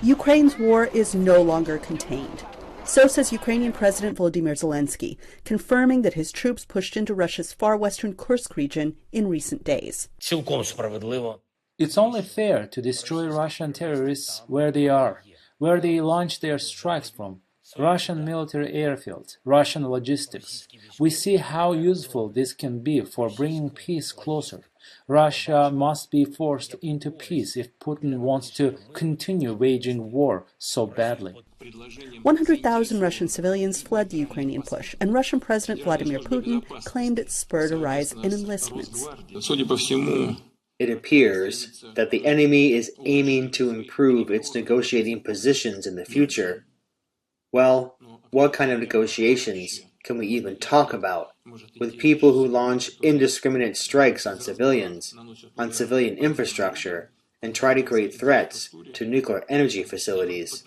Ukraine's war is no longer contained. So says Ukrainian President Volodymyr Zelenskyy, confirming that his troops pushed into Russia's far western Kursk region in recent days. It's only fair to destroy Russian terrorists where they are, where they launch their strikes from. Russian military airfields, Russian logistics. We see how useful this can be for bringing peace closer. Russia must be forced into peace if Putin wants to continue waging war so badly. 100,000 Russian civilians fled the Ukrainian push, and Russian President Vladimir Putin claimed it spurred a rise in enlistments. It appears that the enemy is aiming to improve its negotiating positions in the future. Well, what kind of negotiations can we even talk about with people who launch indiscriminate strikes on civilians, on civilian infrastructure, and try to create threats to nuclear energy facilities?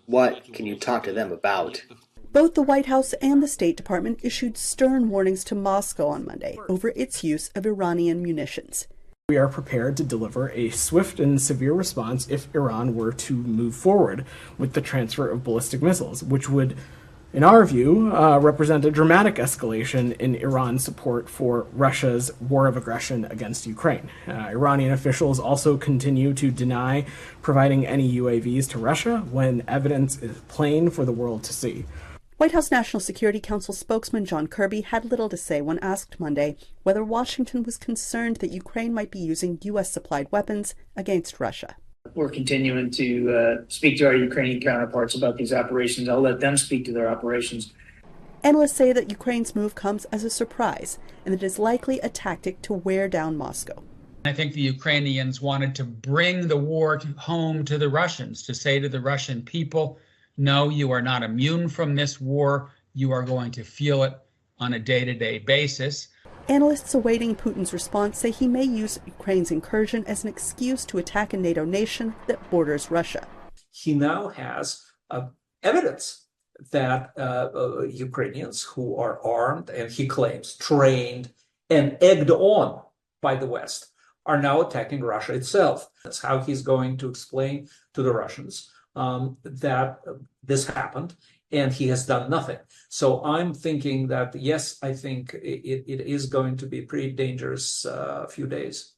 What can you talk to them about? Both the White House and the State Department issued stern warnings to Moscow on Monday over its use of Iranian munitions. We are prepared to deliver a swift and severe response if Iran were to move forward with the transfer of ballistic missiles, which would, in our view, represent a dramatic escalation in Iran's support for Russia's war of aggression against Ukraine. Iranian officials also continue to deny providing any UAVs to Russia when evidence is plain for the world to see. White House National Security Council spokesman John Kirby had little to say when asked Monday whether Washington was concerned that Ukraine might be using U.S.-supplied weapons against Russia. We're continuing to speak to our Ukrainian counterparts about these operations. I'll let them speak to their operations. Analysts say that Ukraine's move comes as a surprise and that it is likely a tactic to wear down Moscow. I think the Ukrainians wanted to bring the war home to the Russians, to say to the Russian people, no, you are not immune from this war. You are going to feel it on a day-to-day basis. Analysts awaiting Putin's response say he may use Ukraine's incursion as an excuse to attack a NATO nation that borders Russia. He now has evidence that Ukrainians who are armed and he claims trained and egged on by the West are now attacking Russia itself. That's how he's going to explain to the Russians that this happened and he has done nothing. So I'm thinking that, yes, I think it is going to be a pretty dangerous few days.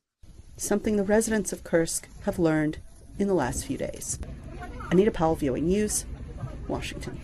Something the residents of Kursk have learned in the last few days. Anita Powell, VOA News, Washington.